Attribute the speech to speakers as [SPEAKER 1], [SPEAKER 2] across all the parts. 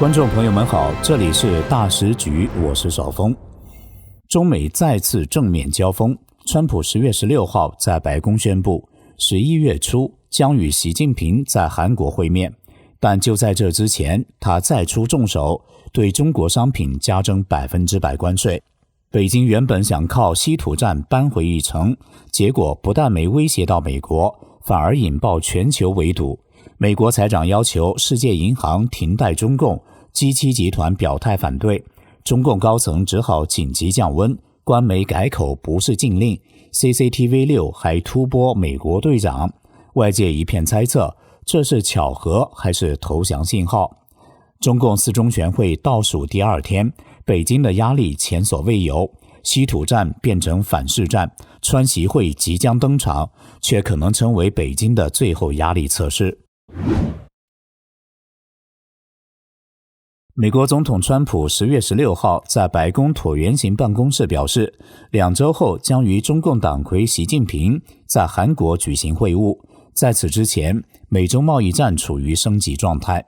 [SPEAKER 1] 观众朋友们好，这里是大时局，我是邵峰。中美再次正面交锋，川普10月16号在白宫宣布，11月初将与习近平在韩国会面，但就在这之前，他再出重手，对中国商品加征100%关税。北京原本想靠稀土战扳回一城，结果不但没威胁到美国，反而引爆全球围堵。美国财长要求世界银行停贷中共，G7集团表态反对，中共高层只好紧急降温，官媒改口不是禁令， CCTV6 还突播美国队长，外界一片猜测，这是巧合还是投降信号？中共四中全会倒数第二天，北京的压力前所未有，稀土战变成反噬战，川习会即将登场，却可能成为北京的最后压力测试。美国总统川普10月16号在白宫椭圆形办公室表示，2周后将与中共党魁习近平在韩国举行会晤。在此之前，美中贸易战处于升级状态。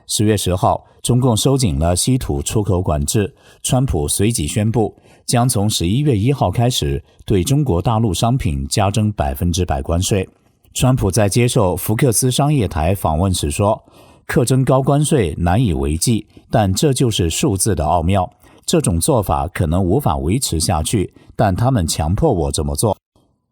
[SPEAKER 1] 10月10号，中共收紧了稀土出口管制，川普随即宣布，将从11月1号开始对中国大陆商品加征100%关税。川普在接受福克斯商业台访问时说，课征高关税难以为继，但这就是数字的奥妙。这种做法可能无法维持下去，但他们强迫我这么做。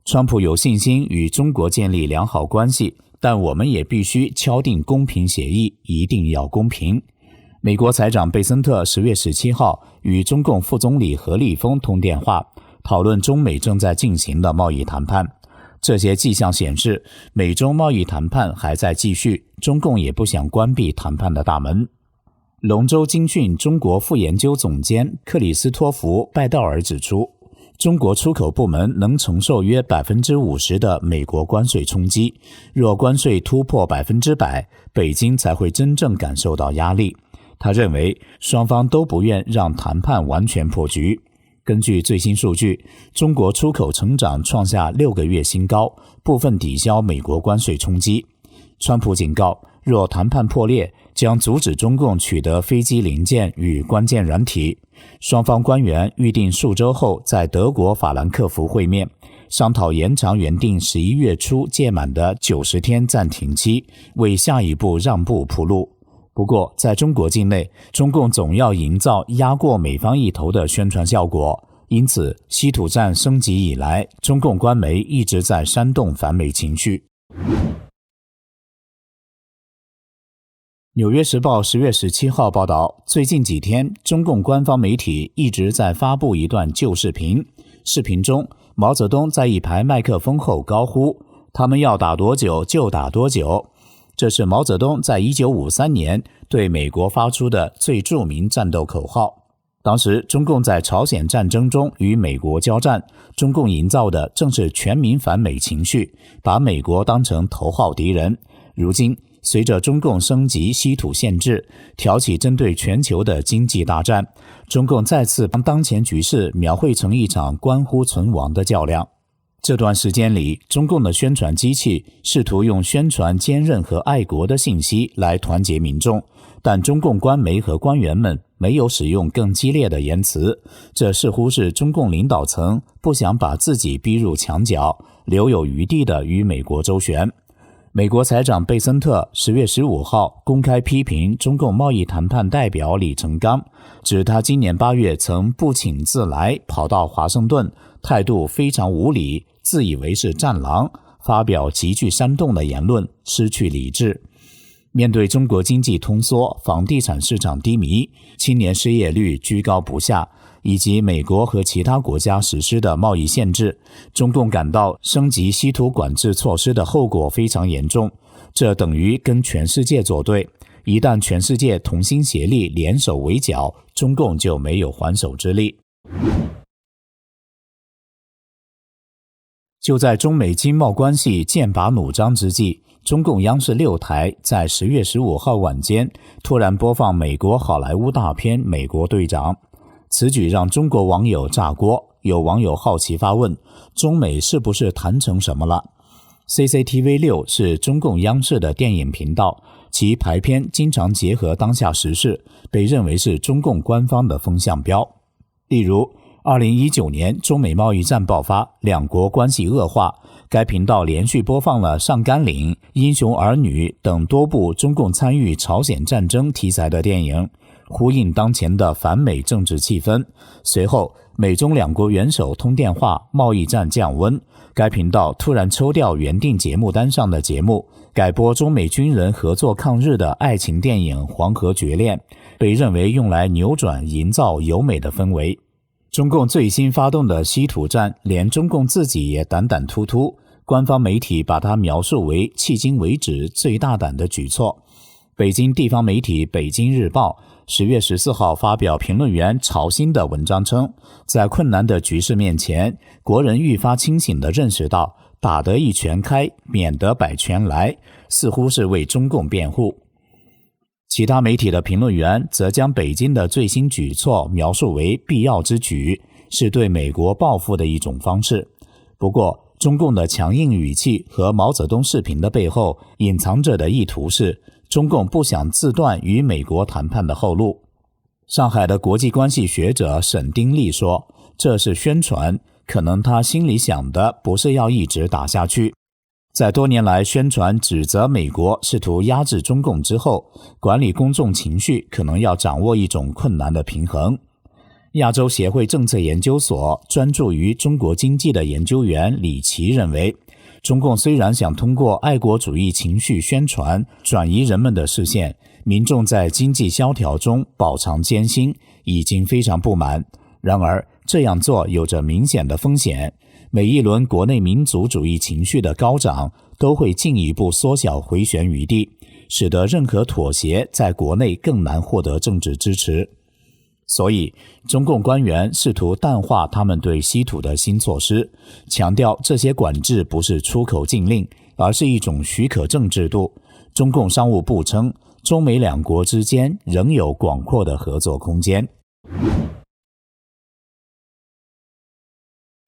[SPEAKER 1] 川普有信心与中国建立良好关系，但我们也必须敲定公平协议，一定要公平。美国财长贝森特10月17号与中共副总理何立峰通电话，讨论中美正在进行的贸易谈判。这些迹象显示，美中贸易谈判还在继续，中共也不想关闭谈判的大门。龙州经讯中国副研究总监克里斯托弗·拜道尔指出，中国出口部门能承受约 50% 的美国关税冲击，若关税突破 100%， 北京才会真正感受到压力。他认为，双方都不愿让谈判完全破局。根据最新数据，中国出口成长创下6个月新高，部分抵消美国关税冲击。川普警告，若谈判破裂，将阻止中共取得飞机零件与关键软体。双方官员预定数周后在德国法兰克福会面，商讨延长原定11月初届满的90天暂停期，为下一步让步铺路。不过，在中国境内，中共总要营造压过美方一头的宣传效果，因此稀土战升级以来，中共官媒一直在煽动反美情绪。纽约时报10月17号报道，最近几天，中共官方媒体一直在发布一段旧视频，视频中，毛泽东在一排麦克风后高呼，他们要打多久就打多久。这是毛泽东在1953年对美国发出的最著名战斗口号。当时中共在朝鲜战争中与美国交战，中共营造的正是全民反美情绪，把美国当成头号敌人。如今随着中共升级稀土限制，挑起针对全球的经济大战，中共再次将当前局势描绘成一场关乎存亡的较量。这段时间里，中共的宣传机器试图用宣传坚韧和爱国的信息来团结民众，但中共官媒和官员们没有使用更激烈的言辞，这似乎是中共领导层不想把自己逼入墙角，留有余地的与美国周旋。美国财长贝森特10月15号公开批评中共贸易谈判代表李成钢，指他今年8月曾不请自来跑到华盛顿，态度非常无礼，自以为是战狼，发表极具煽动的言论，失去理智。面对中国经济通缩、房地产市场低迷、青年失业率居高不下，以及美国和其他国家实施的贸易限制，中共感到升级稀土管制措施的后果非常严重，这等于跟全世界作对。一旦全世界同心协力联手围剿，中共就没有还手之力。就在中美经贸关系剑拔弩张之际，中共央视6台在10月15号晚间突然播放美国好莱坞大片《美国队长》，此举让中国网友炸锅，有网友好奇发问，中美是不是谈成什么了？ CCTV6 是中共央视的电影频道，其排片经常结合当下时事，被认为是中共官方的风向标。例如2019年中美贸易战爆发，两国关系恶化，该频道连续播放了《上甘岭》《英雄儿女》等多部中共参与朝鲜战争题材的电影，呼应当前的反美政治气氛。随后美中两国元首通电话，贸易战降温，该频道突然抽调原定节目单上的节目，改播中美军人合作抗日的爱情电影《黄河绝恋》，被认为用来扭转营造友美的氛围。中共最新发动的稀土战，连中共自己也胆胆突突，官方媒体把它描述为迄今为止最大胆的举措。北京地方媒体《北京日报》10月14号发表评论员曹鑫的文章称，在困难的局势面前，国人愈发清醒地认识到，打得一拳开，免得百拳来，似乎是为中共辩护。其他媒体的评论员则将北京的最新举措描述为必要之举，是对美国报复的一种方式。不过，中共的强硬语气和毛泽东视频的背后隐藏着的意图是，中共不想自断与美国谈判的后路。上海的国际关系学者沈丁力说，这是宣传，可能他心里想的不是要一直打下去。在多年来宣传指责美国试图压制中共之后，管理公众情绪可能要掌握一种困难的平衡。亚洲协会政策研究所专注于中国经济的研究员李琦认为，中共虽然想通过爱国主义情绪宣传转移人们的视线，民众在经济萧条中饱尝艰辛，已经非常不满。然而这样做有着明显的风险，每一轮国内民族主义情绪的高涨都会进一步缩小回旋余地，使得任何妥协在国内更难获得政治支持。所以中共官员试图淡化他们对稀土的新措施，强调这些管制不是出口禁令，而是一种许可证制度。中共商务部称，中美两国之间仍有广阔的合作空间。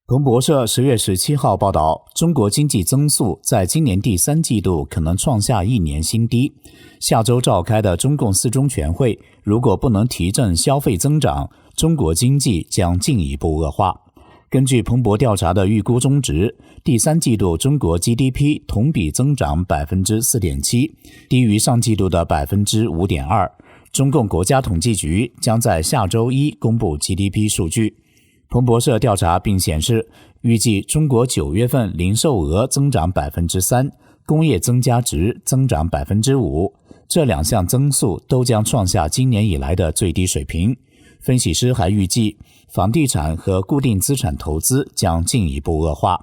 [SPEAKER 1] 彭博社10月17号报道，中国经济增速在今年第3季度可能创下1年新低。下周召开的中共4中全会如果不能提振消费增长，中国经济将进一步恶化。根据彭博调查的预估中值，第3季度中国 GDP 同比增长 4.7%， 低于上季度的 5.2%。中共国家统计局将在下周一公布 GDP 数据。彭博社调查并显示，预计中国9月份零售额增长 3%， 工业增加值增长 5%， 这两项增速都将创下今年以来的最低水平。分析师还预计，房地产和固定资产投资将进一步恶化。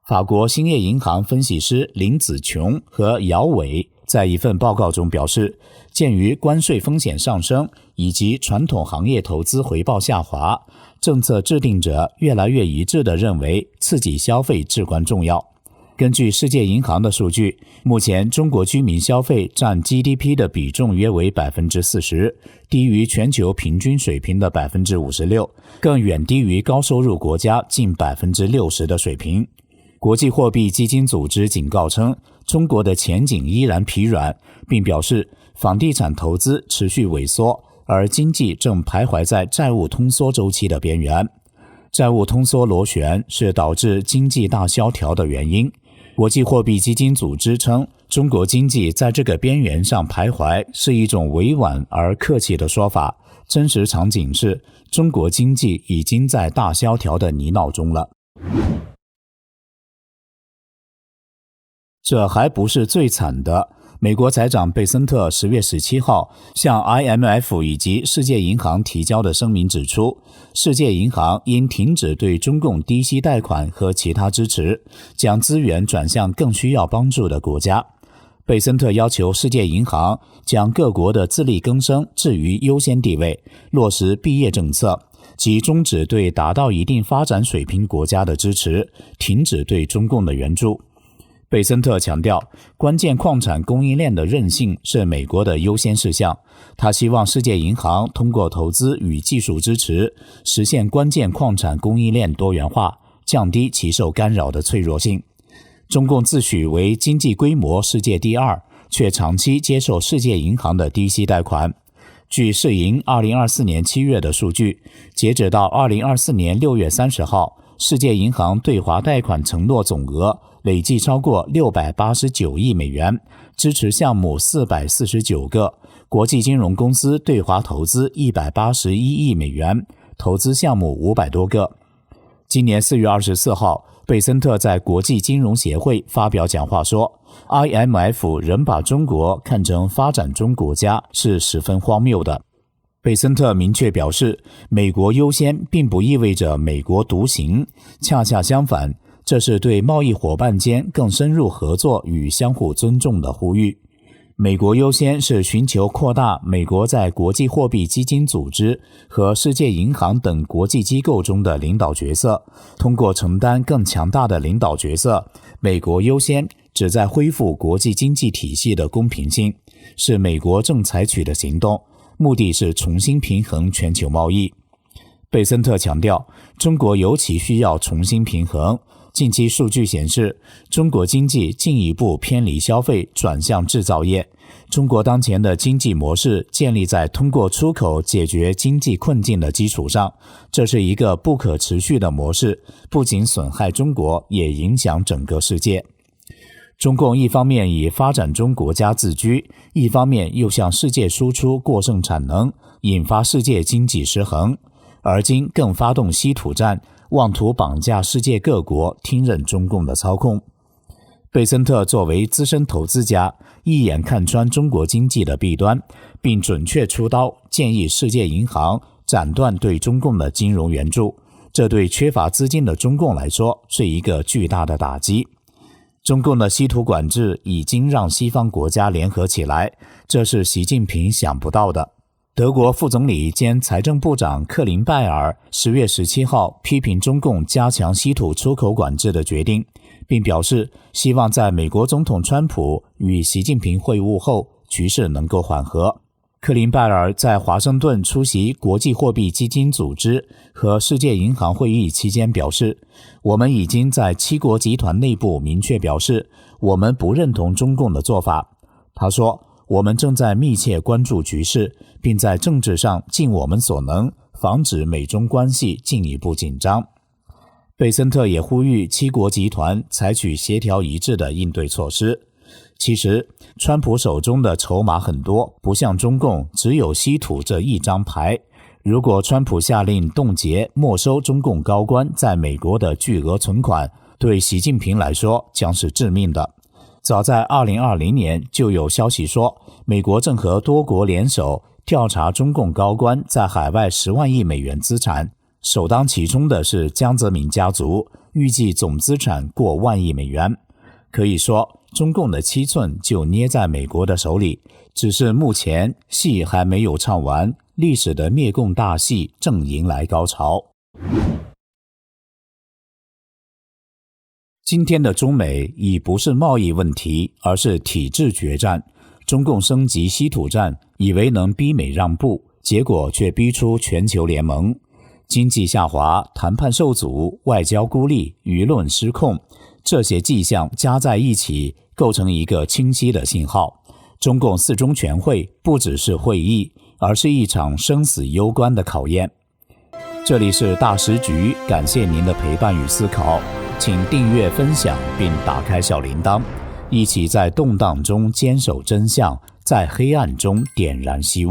[SPEAKER 1] 法国兴业银行分析师林子琼和姚伟在一份报告中表示，鉴于关税风险上升以及传统行业投资回报下滑，政策制定者越来越一致地认为刺激消费至关重要。根据世界银行的数据，目前中国居民消费占 GDP 的比重约为 40%， 低于全球平均水平的 56%， 更远低于高收入国家近 60% 的水平。国际货币基金组织警告称，中国的前景依然疲软，并表示房地产投资持续萎缩，而经济正徘徊在债务通缩周期的边缘。债务通缩螺旋是导致经济大萧条的原因。国际货币基金组织称，中国经济在这个边缘上徘徊是一种委婉而客气的说法，真实场景是中国经济已经在大萧条的泥淖中了。这还不是最惨的。美国财长贝森特10月17号向 IMF 以及世界银行提交的声明指出，世界银行应停止对中共低息贷款和其他支持，将资源转向更需要帮助的国家。贝森特要求世界银行将各国的自力更生置于优先地位，落实毕业政策，即终止对达到一定发展水平国家的支持，停止对中共的援助。贝森特强调，关键矿产供应链的韧性是美国的优先事项。他希望世界银行通过投资与技术支持，实现关键矿产供应链多元化，降低其受干扰的脆弱性。中共自诩为经济规模世界第二，却长期接受世界银行的低息贷款。据世银2024年7月的数据，截止到2024年6月30号，世界银行对华贷款承诺总额累计超过689亿美元，支持项目449个，国际金融公司对华投资181亿美元，投资项目500多个。今年4月24号，贝森特在国际金融协会发表讲话说， IMF 仍把中国看成发展中国家是十分荒谬的。贝森特明确表示，美国优先并不意味着美国独行，恰恰相反，这是对贸易伙伴间更深入合作与相互尊重的呼吁。美国优先是寻求扩大美国在国际货币基金组织和世界银行等国际机构中的领导角色，通过承担更强大的领导角色，美国优先旨在恢复国际经济体系的公平性，是美国正采取的行动，目的是重新平衡全球贸易。贝森特强调，中国尤其需要重新平衡。近期数据显示，中国经济进一步偏离消费，转向制造业。中国当前的经济模式建立在通过出口解决经济困境的基础上，这是一个不可持续的模式，不仅损害中国，也影响整个世界。中共一方面以发展中国家自居，一方面又向世界输出过剩产能，引发世界经济失衡，而今更发动稀土战，妄图绑架世界各国听任中共的操控。贝森特作为资深投资家，一眼看穿中国经济的弊端，并准确出刀，建议世界银行斩断对中共的金融援助。这对缺乏资金的中共来说是一个巨大的打击。中共的稀土管制已经让西方国家联合起来，这是习近平想不到的。德国副总理兼财政部长克林拜尔10月17号批评中共加强稀土出口管制的决定，并表示希望在美国总统川普与习近平会晤后，局势能够缓和。克林拜尔在华盛顿出席国际货币基金组织和世界银行会议期间表示，我们已经在七国集团内部明确表示，我们不认同中共的做法。他说，我们正在密切关注局势，并在政治上尽我们所能，防止美中关系进一步紧张。贝森特也呼吁七国集团采取协调一致的应对措施。其实，川普手中的筹码很多，不像中共只有稀土这一张牌。如果川普下令冻结、没收中共高官在美国的巨额存款，对习近平来说将是致命的。早在2020年就有消息说，美国正和多国联手调查中共高官在海外10万亿美元资产，首当其冲的是江泽民家族，预计总资产过万亿美元。可以说，中共的7寸就捏在美国的手里，只是目前戏还没有唱完，历史的灭共大戏正迎来高潮。今天的中美已不是贸易问题，而是体制决战。中共升级稀土战，以为能逼美让步，结果却逼出全球联盟。经济下滑、谈判受阻、外交孤立、舆论失控，这些迹象加在一起，构成一个清晰的信号。中共四中全会不只是会议，而是一场生死攸关的考验。这里是大时局，感谢您的陪伴与思考，请订阅、分享并打开小铃铛，一起在动荡中坚守真相，在黑暗中点燃希望。